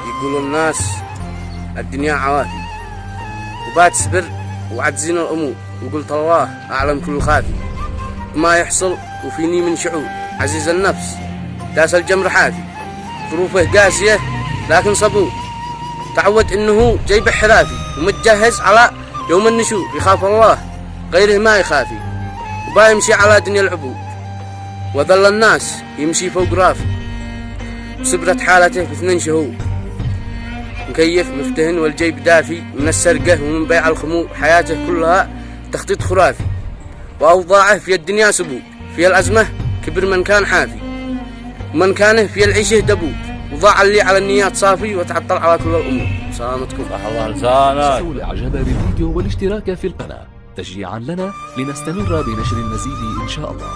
يقولوا الناس الدنيا عوافي، وبات صبر وعجزين الأمور، وقلت الله أعلم كل خافي. ما يحصل وفيني من شعور عزيز النفس، داس الجمر حافي، ظروفه قاسية لكن صبور، تعود إنه جيب حرافي، ومتجهز على يوم النشور، يخاف الله غيره ما يخافي، وبا يمشي على دنيا العبود، وظل الناس يمشي فوق رافي، وصبرت حالته في 2 شهور، مكيف مفتهن والجيب دافي، من السرقة ومن بيع الخمور، حياته كلها تخطيط خرافي، وأوضاعه في الدنيا سبوك، في الأزمة كبر من كان حافي، ومن كانه في العيشه دبوك، وضاع اللي على النيات صافي، وتعطل على كل الأمور. سلامتكم. الله لسانك. تنسوا الإعجاب بالفيديو والاشتراك في القناة تشجيعا لنا لنستمر بنشر المزيد إن شاء الله.